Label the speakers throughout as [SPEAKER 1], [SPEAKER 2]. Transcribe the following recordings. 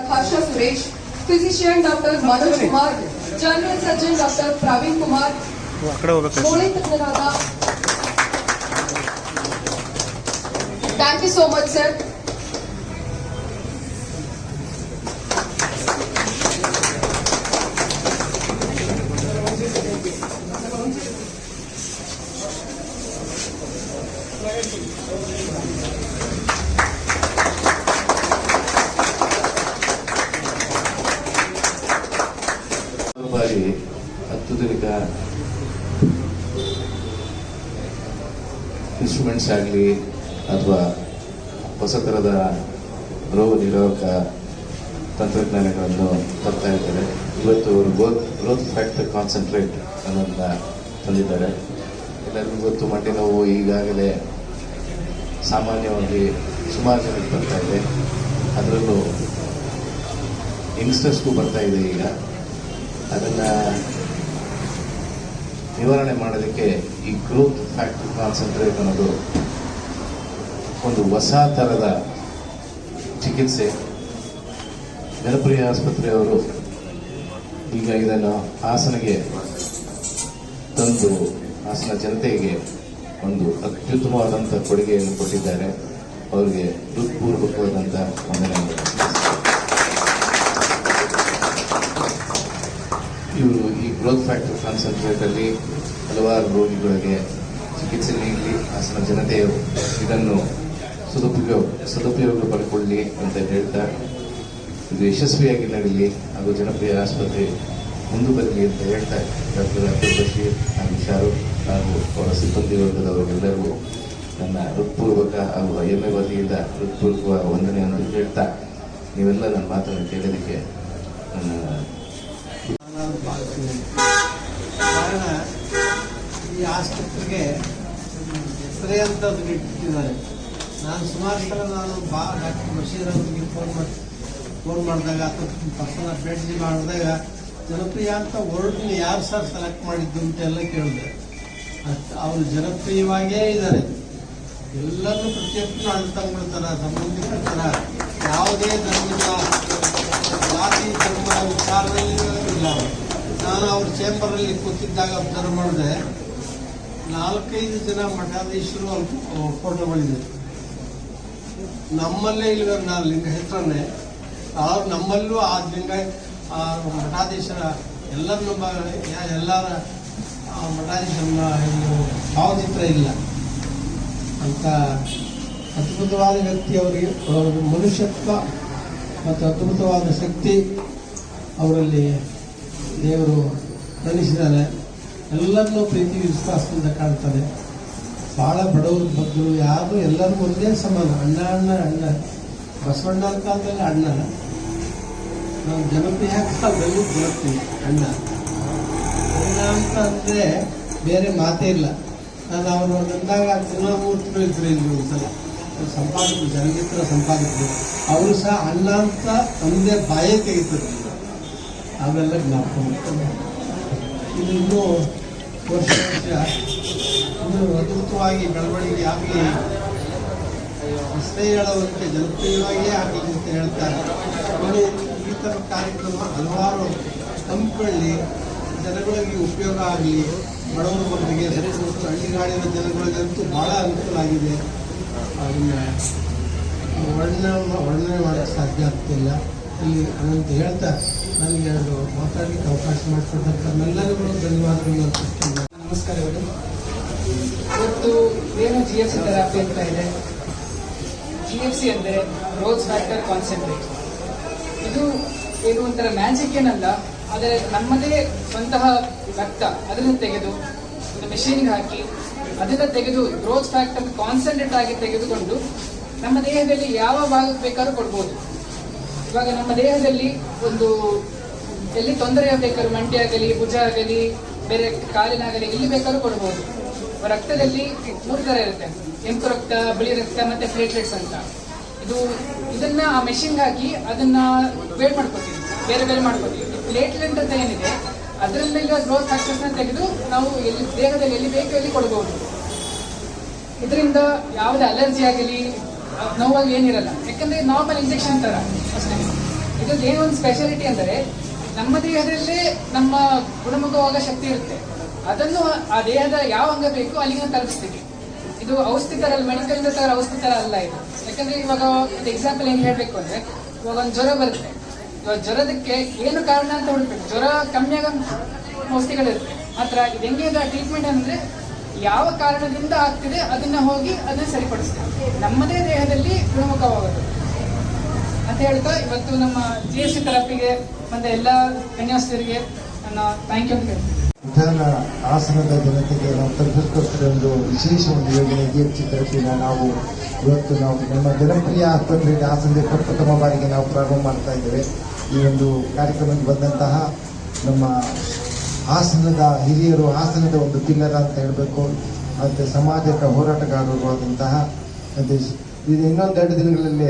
[SPEAKER 1] Harsha Suresh, physician Dr. Manoj Kumar, General Surgeon Dr. Praveen Kumar, Mole Tatnarada. Thank you so much, sir.
[SPEAKER 2] ಬಾರಿ ಅತ್ಯಾಧುನಿಕ instruments ಆಗಲಿ ಅಥವಾ ಹೊಸ ಥರದ ರೋಗ ನಿರೋಧಕ ತಂತ್ರಜ್ಞಾನಗಳನ್ನು ತರ್ತಾ ಇದ್ದಾರೆ. ಇವತ್ತು ಅವರು ಗ್ರೋತ್ ಫ್ಯಾಕ್ಟರ್ ಕಾನ್ಸಂಟ್ರೇಟ್ ಅನ್ನೋದನ್ನ ತಂದಿದ್ದಾರೆ. ಎಲ್ಲರಿಗೂ ಗೊತ್ತು, ಮಂಡಿ ನೋವು ಈಗಾಗಲೇ ಸಾಮಾನ್ಯವಾಗಿ ಸುಮಾರು ಜನಕ್ಕೆ ಬರ್ತಾ ಇದೆ. ಅದರಲ್ಲೂ ಯಂಗ್ಸ್ಟರ್ಸ್ಗೂ ಬರ್ತಾ ಇದೆ. ಈಗ ಅದನ್ನು ನಿವಾರಣೆ ಮಾಡೋದಕ್ಕೆ ಈ ಗ್ರೋತ್ ಫ್ಯಾಕ್ಟರ್ ಕಾನ್ಸಂಟ್ರೇಟ್ ಅನ್ನೋದು ಒಂದು ಹೊಸ ಥರದ ಚಿಕಿತ್ಸೆ. ಜನಪ್ರಿಯ ಆಸ್ಪತ್ರೆಯವರು ಈಗ ಇದನ್ನು ಹಾಸನಗೆ ತಂದು ಹಾಸನ ಜನತೆಗೆ ಒಂದು ಅತ್ಯುತ್ತಮವಾದಂಥ ಕೊಡುಗೆಯನ್ನು ಕೊಟ್ಟಿದ್ದಾರೆ. ಅವರಿಗೆ ಹೃತ್ಪೂರ್ವಕವಾದಂಥ ವಂದನೆಗಳು. ಇವರು ಈ ಗ್ರೋತ್ ಫ್ಯಾಕ್ಟರ್ ಕಾನ್ಸಂಟ್ರೇಟಲ್ಲಿ ಹಲವಾರು ರೋಗಿಗಳಿಗೆ ಚಿಕಿತ್ಸೆ ನೀಡಲಿ, ಹಾಸನ ಜನತೆಯು ಇದನ್ನು ಸದುಪಯೋಗ ಪಡ್ಕೊಳ್ಳಿ ಅಂತ ಹೇಳ್ತಾ, ಇದು ಯಶಸ್ವಿಯಾಗಿ ನಡೀಲಿ ಹಾಗೂ ಜನಪ್ರಿಯ ಆಸ್ಪತ್ರೆ ಮುಂದೆ ಬರಲಿ ಅಂತ ಹೇಳ್ತಾ, ಡಾಕ್ಟರ್ ಅಬ್ದುಲ್ ಬಶೀರ್ ಹಾಗೂ ಶಾರುಖ್ ಹಾಗೂ ಅವರ ಸಿಬ್ಬಂದಿ ವರ್ಗದವರಿಗೆಲ್ಲರಿಗೂ ನನ್ನ ಹೃತ್ಪೂರ್ವಕ ಹಾಗೂ IMA ವತಿಯಿಂದ ಹೃತ್ಪೂರ್ವಕ ವಂದನೆಯನ್ನು ಹೇಳ್ತಾ, ನೀವೆಲ್ಲ ನನ್ನ ಮಾತನ್ನು ಕೇಳೋದಕ್ಕೆ
[SPEAKER 3] ಕಾರಣ ಈ ಆಸ್ಪತ್ರೆಗೆ ಹೆಸರೇ ಅಂತ ಅದನ್ನು ಇಟ್ಟಿದ್ದಾರೆ. ನಾನು ಸುಮಾರು ಸಲ ಡಾಕ್ಟರ್ ಬಶೀರ್ ಅವರಿಗೆ ಫೋನ್ ಮಾಡಿದಾಗ ಅಥವಾ ಪರ್ಸನಲ್ ಭೇಟಿ ಮಾಡಿದಾಗ ಜನಪ್ರಿಯ ಅಂತ ವರ್ಡ್ನ ಯಾರು ಸರ್ ಸೆಲೆಕ್ಟ್ ಮಾಡಿದ್ದು ಅಂತೆಲ್ಲ ಕೇಳಿದೆ. ಅವರು ಜನಪ್ರಿಯವಾಗೇ ಇದ್ದಾರೆ. ಎಲ್ಲರನ್ನೂ ಪ್ರತಿಯೊಬ್ಬರು ಅಣ್ಣ ಥರ ಸಂಬಂಧಿಕರ ಥರ ಯಾವುದೇ ಧರ್ಮದ ಜಾತಿ ಧರ್ಮ ವಿಚಾರದಲ್ಲಿ ಇಲ್ಲ. ನಾನು ಅವ್ರ ಚೇಂಬರಲ್ಲಿ ಕೂತಿದ್ದಾಗ ಅಬ್ಸರ್ವ್ ಮಾಡಿದೆ, 4-5 ಜನ ಮಠಾಧೀಶರು ಫೋಟೋಗಳಿದೆ. ನಮ್ಮಲ್ಲೇ ಇಲ್ವ ಲಿಂಗ ಹೆಸರನ್ನೇ ಅವ್ರು ನಮ್ಮಲ್ಲೂ ಆ ಲಿಂಗ ಮಠಾಧೀಶರ ಎಲ್ಲರ ಎಲ್ಲರ ಮಠಾಧೀಶರ ಭಾವಚಿತ್ರ ಇಲ್ಲ ಅಂತ ಅದ್ಭುತವಾದ ವ್ಯಕ್ತಿ. ಅವರಿಗೆ ಮನುಷ್ಯತ್ವ ಮತ್ತು ಅದ್ಭುತವಾದ ಶಕ್ತಿ ಅವರಲ್ಲಿ ದೇವರು ಕಳಿಸಿದ್ದಾರೆ. ಎಲ್ಲರನ್ನೂ ಪ್ರೀತಿ ವಿಶ್ವಾಸದಿಂದ ಕಾಣ್ತಾರೆ. ಭಾಳ ಬಡವರು ಬಗ್ಗರು ಯಾರು ಎಲ್ಲರಿಗೂ ಒಂದೇ ಸಮಾನ. ಅಣ್ಣ ಬಸವಣ್ಣನ ಕಾಲದಲ್ಲಿ ಅಣ್ಣ, ನಾವು ಜನಪ್ರಿಯ ಕಾಲದಲ್ಲಿ ಜನಪ್ರಿಯ ಅಣ್ಣ ಅಂತ ಅಂದರೆ ಬೇರೆ ಮಾತೇ ಇಲ್ಲ. ನಾನು ಅವರು ಬಂದಾಗ ತಿರುಮೂರ್ತಿಗಳು ಇದ್ರು ಇಲ್ಲಿ ಒಂದ್ಸಲ ಸಂಪಾದಕರು, ಜನಮಿತ್ರ ಸಂಪಾದಕರು, ಅವರು ಸಹ ಅಣ್ಣ ಅಂತ ಒಂದೇ ಬಾಯೇ ತೆಗಿತಾರೆ. ಅವೆಲ್ಲ ಜ್ಞಾಪಕ. ಇದು ಇನ್ನೂ ವರ್ಷ ಇನ್ನೂ ಅದ್ಭುತವಾಗಿ ಬೆಳವಣಿಗೆ ಆಗಲಿ, ಅಷ್ಟೇ ಹೇಳೋದಕ್ಕೆ ಜನಪ್ರಿಯವಾಗಿಯೇ ಆಗಲಿ ಅಂತ ಹೇಳ್ತಾರೆ. ಈ ಥರ ಕಾರ್ಯಕ್ರಮ ಹಲವಾರು ಹಮ್ಮಿಕೊಳ್ಳಿ, ಜನಗಳಿಗೆ ಉಪಯೋಗ ಆಗಲಿ. ಬಡವರ ಮಕ್ಕಳಿಗೆ ಹಳ್ಳಿಗಾಡಿನ ಜನಗಳಿಗಂತೂ ಭಾಳ ಅನುಕೂಲ ಆಗಿದೆ. ಅದನ್ನು ವರ್ಣನೆ ಮಾಡೋಕ್ಕೆ ಸಾಧ್ಯ ಆಗ್ತಿಲ್ಲ ಇಲ್ಲಿ ಅಂತ ಹೇಳ್ತಾ, ನನಗೆ ಎರಡು ಮಾತಾಡಲಿಕ್ಕೆ ಅವಕಾಶ ಮಾಡಿಕೊಟ್ಟಂಥ ನಮ್ಮೆಲ್ಲರಿಗೂ ಧನ್ಯವಾದಗಳು ಅರ್ಪಿಸ್ತೀನಿ.
[SPEAKER 4] ನಮಸ್ಕಾರಗಳು. ಇವತ್ತು ಏನು GFC ಥೆರಪಿ ಅಂತ ಇದೆ. GFC ಅಂದರೆ ಗ್ರೋತ್ ಫ್ಯಾಕ್ಟರ್ ಕಾನ್ಸಂಟ್ರೇಟ್. ಇದು ಏನು ಒಂಥರ ಮ್ಯಾಜಿಕ್ ಏನಲ್ಲ, ಆದರೆ ನಮ್ಮದೇ ಸ್ವಂತಹ ರಕ್ತ ಅದನ್ನು ತೆಗೆದು ಒಂದು ಮೆಷಿನ್ಗೆ ಹಾಕಿ ಅದನ್ನು ತೆಗೆದು ಗ್ರೋತ್ ಫ್ಯಾಕ್ಟರ್ ಕಾನ್ಸಂಟ್ರೇಟ್ ಆಗಿ ತೆಗೆದುಕೊಂಡು ನಮ್ಮ ದೇಹದಲ್ಲಿ ಯಾವ ಭಾಗಕ್ಕೆ ಬೇಕಾದ್ರೂ ಕೊಡ್ಬೋದು. ಇವಾಗ ನಮ್ಮ ದೇಹದಲ್ಲಿ ಒಂದು ಎಲ್ಲಿ ತೊಂದರೆ ಬೇಕಾದ್ರೂ, ಮಂಡಿ ಆಗಲಿ, ಭುಜ ಆಗಲಿ, ಬೇರೆ ಕಾಲಿನಾಗಲಿ, ಎಲ್ಲಿ ಬೇಕಾದ್ರೂ ಕೊಡ್ಬೋದು. ರಕ್ತದಲ್ಲಿ 3 ಥರ ಇರುತ್ತೆ: ಕೆಂಪು ರಕ್ತ, ಬಿಳಿ ರಕ್ತ ಮತ್ತೆ ಪ್ಲೇಟ್ಲೆಟ್ಸ್ ಅಂತ. ಇದನ್ನ ಆ ಮೆಷಿನ್ಗೆ ಹಾಕಿ ಅದನ್ನ ಬೇರೆ ಮಾಡ್ಕೊತೀವಿ, ಬೇರೆ ಮಾಡ್ಕೊತೀವಿ. ಪ್ಲೇಟ್ಲೆಟ್ ಅಂತ ಏನಿದೆ ಅದರಲ್ಲಿರುವ ಗ್ರೋತ್ ಫ್ಯಾಕ್ಟರ್ಸ್ನ ತೆಗೆದು ನಾವು ದೇಹದಲ್ಲಿ ಎಲ್ಲಿ ಬೇಕೋ ಎಲ್ಲಿ ಕೊಡಬಹುದು. ಇದರಿಂದ ಯಾವುದೇ ಅಲರ್ಜಿ ಆಗಲಿ ನೋವಾಗಿ ಏನಿರಲ್ಲ, ಯಾಕಂದ್ರೆ ನಾರ್ಮಲ್ ಇಂಜೆಕ್ಷನ್ ತರ ಅಷ್ಟೇ. ಇದ್ರದ್ದು ಏನೋ ಒಂದು ಸ್ಪೆಷಾಲಿಟಿ ಅಂದರೆ ನಮ್ಮ ದೇಹದಲ್ಲೇ ನಮ್ಮ ಗುಣಮುಖವಾಗೋ ಶಕ್ತಿ ಇರುತ್ತೆ. ಅದನ್ನು ಆ ದೇಹದ ಯಾವ ಅಂಗ ಬೇಕು ಅಲ್ಲಿಗೆ ನಾವು ತಲುಪಿಸ್ತೀವಿ. ಇದು ಔಷಧಿ ತರ ಅಲ್ಲ, ಮೆಡಿಕಲ್ ತರ ಔಷಧಿ ತರ ಅಲ್ಲ ಇದು. ಯಾಕಂದ್ರೆ ಇವಾಗ ಎಕ್ಸಾಂಪಲ್ ಏನ್ ಹೇಳ್ಬೇಕು ಅಂದ್ರೆ, ಇವಾಗ ಒಂದು ಜ್ವರ ಬರುತ್ತೆ. ಇವಾಗ ಜ್ವರದಕ್ಕೆ ಏನು ಕಾರಣ ಅಂತ ಹುಡುಕ್ಬೇಕು. ಜ್ವರ ಕಮ್ಮಿ ಆಗೋ ಔಷಧಿಗಳಿರುತ್ತೆ. ಮಾತ್ರ ಇದು ಹೆಂಗೆ ಟ್ರೀಟ್ಮೆಂಟ್ ಅಂದ್ರೆ ಯಾವ ಕಾರಣದಿಂದ ಆಗ್ತಿದೆ ಅದನ್ನ ಹೋಗಿ ಅದನ್ನ ಸರಿಪಡಿಸ್ತೇವೆ. ನಮ್ಮದೇ ದೇಹದಲ್ಲಿ ಗುಣಮುಖವಾಗೋದು ಅಂತ ಹೇಳ್ತಾ ಇವತ್ತು ನಮ್ಮ GFC ಥೆರಪಿಗೆ ಬಂದ ಎಲ್ಲ ಕನ್ಯಾಸ್ತ್ರೀಯರಿಗೆ ನನ್ನ ಥ್ಯಾಂಕ್ ಯು ಅಂತ ಹೇಳ್ತೀನಿ.
[SPEAKER 5] ವಿಧಾನ ಹಾಸನದ ಜನತೆಗೆ ನಾವು ತಲುಪಿಸ್ಕೊಡ್ತಿರೋ ಒಂದು ವಿಶೇಷ ಒಂದು ಯೋಜನೆ GFC ಥೆರಪಿನ ನಾವು ಇವತ್ತು ನಮ್ಮ ಜನಪ್ರಿಯ ಆಸ್ಪತ್ರೆಗೆ ಹಾಸನದ ಪ್ರಥಮ ಬಾರಿಗೆ ನಾವು ಪ್ರಾರಂಭ ಮಾಡ್ತಾ ಇದ್ದೇವೆ. ಈ ಒಂದು ಕಾರ್ಯಕ್ರಮಕ್ಕೆ ಬಂದಂತಹ ನಮ್ಮ ಹಾಸನದ ಹಿರಿಯರು, ಹಾಸನದ ಒಂದು ಪಿಲ್ಲರ್ ಅಂತ ಹೇಳಬೇಕು, ಮತ್ತು ಸಮಾಜದ ಹೋರಾಟಗಾರರು ಆದಂತಹ ಮತ್ತು ಇದು ಇನ್ನೊಂದೆರಡು ದಿನಗಳಲ್ಲಿ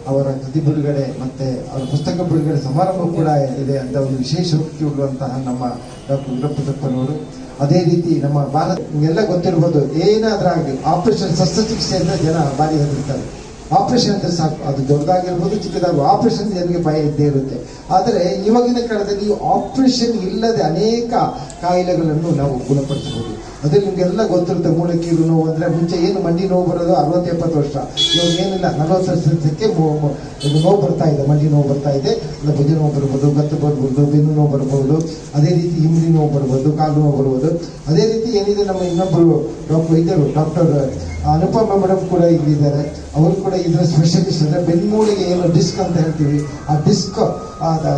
[SPEAKER 5] ಅವರ ಕೃತಿ ಬಿಡುಗಡೆ ಮತ್ತು ಅವರ ಪುಸ್ತಕ ಬಿಡುಗಡೆ ಸಮಾರಂಭ ಕೂಡ ಇದೆ ಅಂತ ಒಂದು ವಿಶೇಷ ವೃತ್ತಿ ಉಳ್ಳುವಂತಹ ನಮ್ಮ ಡಾಕ್ಟರ್ ವೀರಪ್ಪನವರು. ಅದೇ ರೀತಿ ನಮ್ಮ ಭಾರತ ನಿಮಗೆಲ್ಲ ಗೊತ್ತಿರ್ಬೋದು, ಏನಾದ್ರಾಗಲಿ ಆಪರೇಷನ್ ಶಸ್ತ್ರಚಿಕಿತ್ಸೆ ಅಂದರೆ ಜನ ಭಾರಿ ಹೆದರ್ತಾರೆ. ಆಪರೇಷನ್ ಅಂದರೆ ಸಾಕು, ಅದು ದೊಡ್ಡದಾಗಿರ್ಬೋದು ಚಿಕ್ಕದಾಗಿ, ಆಪರೇಷನ್ ಜನರಿಗೆ ಭಯ ಇದ್ದೇ ಇರುತ್ತೆ. ಆದರೆ ಇವಾಗಿನ ಕಾಲದಲ್ಲಿ ಆಪರೇಷನ್ ಇಲ್ಲದೆ ಅನೇಕ ಕಾಯಿಲೆಗಳನ್ನು ನಾವು ಗುಣಪಡಿಸಬಹುದು. ಅದೇ ನಿಮಗೆಲ್ಲ ಗೊತ್ತಿರುತ್ತೆ, ಮೂಳೆಕೀಲು ನೋವು ಅಂದರೆ ಮುಂಚೆ ಏನು ಮಂಡಿ ನೋವು ಬರೋದು 60-70 ವರ್ಷ, ಇವಾಗ ಏನಿಲ್ಲ 40 ವರ್ಷಕ್ಕೆ ಇದು ನೋವು ಬರ್ತಾ ಇದೆ, ಮಂಡಿ ನೋವು ಬರ್ತಾ ಇದೆ, ಇಲ್ಲ ಭುಜ ನೋವು ಬರ್ಬೋದು, ಗತ್ತು ಬರ್ಬೋದು, ಬೆನ್ನು ನೋವು ಬರ್ಬೋದು, ಅದೇ ರೀತಿ ಹಿಂಡಿ ನೋವು ಬರ್ಬೋದು, ಕಾಲು ನೋವು ಬರ್ಬೋದು. ಅದೇ ರೀತಿ ಏನಿದೆ, ನಮ್ಮ ಇನ್ನೊಬ್ಬರು ವೈದ್ಯರು ಡಾಕ್ಟರ್ ಅನುಪಮ ಮೇಡಮ್ ಕೂಡ ಇಲ್ಲಿದ್ದಾರೆ. ಅವರು ಕೂಡ ಇದರ ಸ್ಪೆಷಲಿಸ್ಟ್. ಅಂದರೆ ಬೆನ್ಮೂಳೆಗೆ ಏನು ಡಿಸ್ಕ್ ಅಂತ ಹೇಳ್ತೀವಿ, ಆ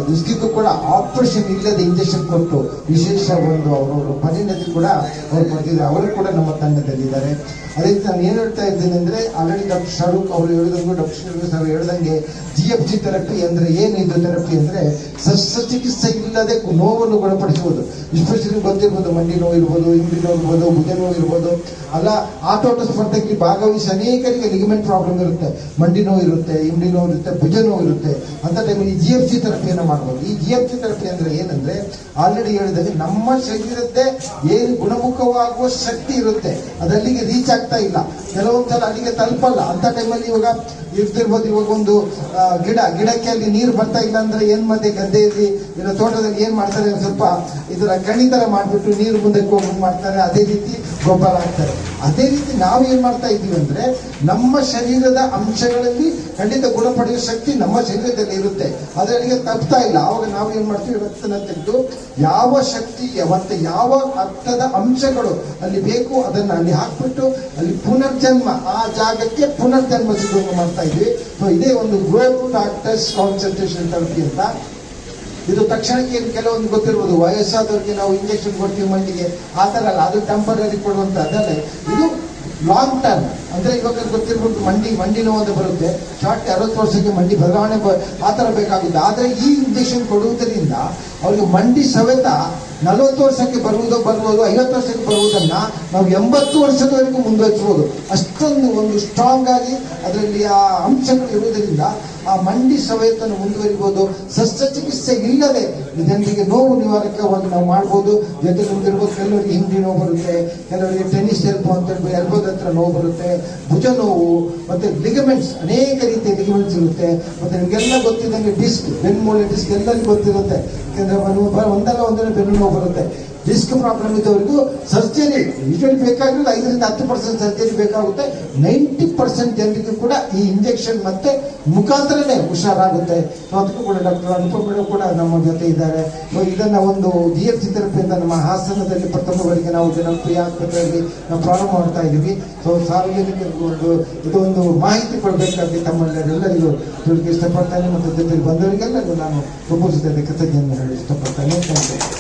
[SPEAKER 5] ಡಿಸ್ಕಿಗೂ ಕೂಡ ಆಪರೇಷನ್ ಇಲ್ಲದೆ ಇಂಜೆಕ್ಷನ್ ಕೊಟ್ಟು ವಿಶೇಷ ಒಂದು ಅವರು ಪರಿಣತಿ ಕೂಡ ಅವ್ರು ಕೊಟ್ಟಿದ್ದಾರೆ. ಅವರು ಕೂಡ ನಮ್ಮ ತಂಡದಲ್ಲಿದ್ದಾರೆ. ಅದೇ ರೀತಿ ನಾನು ಏನು ಹೇಳ್ತಾ ಇದ್ದೇನೆ ಅಂದರೆ, ಆಲ್ರೆಡಿ ಡಾಕ್ಟರ್ ಶಾರುಖ್ ಅವರು ಹೇಳಿದಂಗೆ, ಡಾಕ್ಟರ್ ಶಾರುಖ್ ಅವರು ಹೇಳ್ದಂಗೆ GFC ಥೆರಪಿ ಅಂದರೆ ಏನು? ಇದು ಥೆರಪಿ ಅಂದರೆ ಶಸ್ತ್ರಚಿಕಿತ್ಸೆ ಇಲ್ಲದೆ ನೋವನ್ನು ಗುಣಪಡಿಸುವುದು. ಎಸ್ಪೆಷಲಿ ಗೊತ್ತಿರ್ಬೋದು, ಮಂಡಿ ನೋವು ಇರ್ಬೋದು, ಹಿಂಡಿ ನೋವು ಇರ್ಬೋದು, ಭುಜ ನೋವು ಇರ್ಬೋದು, ಅಲ್ಲ ಆಟೋಟ ಸ್ಪರ್ಧೆಗೆ ಭಾಗವಹಿಸಿ ಅನೇಕರಿಗೆ ಲಿಗಮೆಂಟ್ ಪ್ರಾಬ್ಲಮ್ ಇರುತ್ತೆ, ಮಂಡಿ ನೋವು ಇರುತ್ತೆ, ಹಿಂಡಿ ನೋವು ಇರುತ್ತೆ, ಭುಜ ನೋವು ಇರುತ್ತೆ. ಅಂತ ಟೈಮಲ್ಲಿ ಈ GFC ಥೆರಪಿಯನ್ನು ಮಾಡ್ಬೋದು. ಈ GFC ಥೆರಪಿ ಅಂದರೆ ಏನಂದ್ರೆ, ಆಲ್ರೆಡಿ ಹೇಳಿದಾಗ ನಮ್ಮ ಶರೀರದ್ದೇ ಏನು ಗುಣಮುಖವಾಗುವ ಶಕ್ತಿ ಇರುತ್ತೆ, ಅದಲ್ಲಿಗೆ ರೀಚ್ ಆಗ್ತಾ ಇಲ್ಲ, ಕೆಲವೊಂದ್ಸಲ ಅಲ್ಲಿಗೆ ತಲುಪಲ್ಲ. ಅಂತ ಟೈಮಲ್ಲಿ ಇವಾಗ ಇರ್ತಿರ್ಬೋದು, ಇವಾಗ ಒಂದು ಗಿಡಕ್ಕೆ ಅಲ್ಲಿ ನೀರು ಬರ್ತಾ ಇಲ್ಲ ಅಂದ್ರೆ ಏನ್ ಮತ್ತೆ ಗದ್ದೆಯಲ್ಲಿ ಇಲ್ಲ ತೋಟದಲ್ಲಿ ಏನ್ ಮಾಡ್ತಾರೆ, ಸ್ವಲ್ಪ ಇದರ ಕಣಿ ತರ ಮಾಡ್ಬಿಟ್ಟು ನೀರು ಮುಂದಕ್ಕೆ ಹೋಗಿ ಮಾಡ್ತಾರೆ, ಅದೇ ರೀತಿ ಗೊಬ್ಬರ ಹಾಕ್ತಾರೆ. ಅದೇ ರೀತಿ ನಾವು ಏನ್ ಮಾಡ್ತಾ ಇದ್ದೀವಿ ಅಂದ್ರೆ, ನಮ್ಮ ಶರೀರದ ಅಂಶಗಳಲ್ಲಿ ಖಂಡಿತ ಗುಣಪಡೆಯುವ ಶಕ್ತಿ ನಮ್ಮ ಶರೀರದಲ್ಲಿ ಇರುತ್ತೆ, ಅದರಿಗೆ ತಪ್ತಾ ಇಲ್ಲ. ಆವಾಗ ನಾವು ಏನ್ ಮಾಡ್ತೀವಿ, ರಕ್ತನ ತೆಗೆದು ಯಾವ ಶಕ್ತಿ ಮತ್ತೆ ಯಾವ ಅರ್ಥದ ಅಂಶಗಳು ಅಲ್ಲಿ ಬೇಕು ಅದನ್ನ ಅಲ್ಲಿ ಹಾಕ್ಬಿಟ್ಟು ಅಲ್ಲಿ ಪುನರ್ಜನ್ಮ, ಆ ಜಾಗಕ್ಕೆ ಪುನರ್ಜನ್ಮ ಸಿಗುವಂಗೆ ಮಾಡ್ತಾ ಇದ್ವಿ. ಸೊ ಇದೇ ಒಂದು ಗ್ರೋತ್ ಫ್ಯಾಕ್ಟರ್ಸ್ ಕಾನ್ಸಂಟ್ರೇಷನ್ ಥೆರಪಿ ಅಂತ. ಇದು ತಕ್ಷಣಕ್ಕೆ ಕೆಲವೊಂದು ಗೊತ್ತಿರ್ಬೋದು, ವಯಸ್ಸಾದವ್ರಿಗೆ ನಾವು ಇಂಜೆಕ್ಷನ್ ಕೊಡ್ತೀವಿ ಮಂಡಿಗೆ, ಆ ಥರ ಅಲ್ಲ, ಅದು ಟೆಂಪರರಿ ಕೊಡುವಂತ ಅದಲ್ಲ. ಇದು ಲಾಂಗ್ ಟರ್ಮ್ ಅಂದ್ರೆ ಇವಾಗ ಗೊತ್ತಿರ್ಬೋದು, ಮಂಡಿ ನೋವು ಅಂತ ಬರುತ್ತೆ, ಶಾರ್ಟ್ 60 ವರ್ಷಕ್ಕೆ ಮಂಡಿ ಬದಲಾವಣೆ ಆ ಥರ ಬೇಕಾಗುತ್ತೆ. ಆದರೆ ಈ ಇಂಜೆಕ್ಷನ್ ಕೊಡುವುದರಿಂದ ಅವ್ರಿಗೆ ಮಂಡಿ ಸವೆತ 40 ವರ್ಷಕ್ಕೆ ಬರ್ಬೋದು, 50 ವರ್ಷಕ್ಕೆ ಬರುವುದನ್ನ ನಾವು 80 ವರ್ಷದವರೆಗೂ ಮುಂದುವರಿಸಬಹುದು. ಅಷ್ಟೊಂದು ಒಂದು ಸ್ಟ್ರಾಂಗ್ ಆಗಿ ಅದರಲ್ಲಿ ಆ ಅಂಶಗಳು ಇರುವುದರಿಂದ ಆ ಮಂಡಿ ಸವೆತನ್ನು ಮುಂದುವರಿಬಹುದು. ಶಸ್ತ್ರಚಿಕಿತ್ಸೆ ಇಲ್ಲದೆ ಜನರಿಗೆ ನೋವು ನಿವಾರಕವಾಗಿ ನಾವು ಮಾಡ್ಬೋದು. ಜೊತೆಗೆ ನಿಮ್ಗಿರ್ಬೋದು, ಕೆಲವರಿಗೆ ಹಿಂಡಿ ನೋವು ಬರುತ್ತೆ, ಕೆಲವರಿಗೆ ಟೆನ್ನಿಸ್ ಎಲ್ಬೋ ಅಂತ ಹೇಳ್ಬೋದು, ಎಲ್ಬೋದ ಹತ್ರ ನೋವು ಬರುತ್ತೆ, ಭುಜ ನೋವು, ಮತ್ತೆ ಲಿಗಮೆಂಟ್ಸ್, ಅನೇಕ ರೀತಿಯ ಲಿಗಮೆಂಟ್ಸ್ ಇರುತ್ತೆ. ಮತ್ತೆ ನಿಮಗೆಲ್ಲ ಗೊತ್ತಿದ್ದಂಗೆ ಡಿಸ್ಕ್, ಬೆನ್ಮೂಳೆ ಡಿಸ್ಕ್ ಎಲ್ಲರಿಗೂ ಗೊತ್ತಿರುತ್ತೆ. ಯಾಕಂದ್ರೆ ಒಂದಲ್ಲ ಬೆನ್ನು ನೋವು ಬರುತ್ತೆ. ಡಿಸ್ಕ್ ಪ್ರಾಬ್ಲಮ್ ಇದ್ದವರಿಗೂ ಸರ್ಜರಿ ಯೂಶಲಿ ಬೇಕಾಗಿರೋದು 5-10% ಸರ್ಜರಿ ಬೇಕಾಗುತ್ತೆ. 90% ಜನರಿಗೂ ಕೂಡ ಈ ಇಂಜೆಕ್ಷನ್ ಮತ್ತೆ ಮುಖಾಂತರನೇ ಹುಷಾರಾಗುತ್ತೆ. ಅದಕ್ಕೂ ಕೂಡ ಡಾಕ್ಟರ್ ಅನುಪಮ ಕೂಡ ನಮ್ಮ ಜೊತೆ ಇದ್ದಾರೆ. ಇದನ್ನ ಒಂದು GFC ಥೆರಪಿ ಅಂತ ನಮ್ಮ ಹಾಸನದಲ್ಲಿ ಪ್ರಥಮ ಬಾರಿಗೆ ನಾವು ಜನಪ್ರಿಯ ಆಸ್ಪತ್ರೆಯಲ್ಲಿ ನಾವು ಪ್ರಾರಂಭ ಮಾಡ್ತಾ ಇದ್ದೀವಿ. ಸೊ ಸಾರ್ವಜನಿಕರಿಗೂ ಇದೊಂದು ಮಾಹಿತಿ ಕೊಡಬೇಕಾಗಿ ತಮ್ಮೆಲ್ಲರಿಗೂ ತಿಳಿಗೆ ಇಷ್ಟಪಡ್ತೇನೆ. ಮತ್ತು ಜೊತೆಗೆ ಬಂದವರಿಗೆಲ್ಲರಿಗೂ ನಾನು ತುಂಬ ಕೃತಜ್ಞತೆ ಹೇಳಿ ಇಷ್ಟಪಡ್ತೇನೆ. Thank you.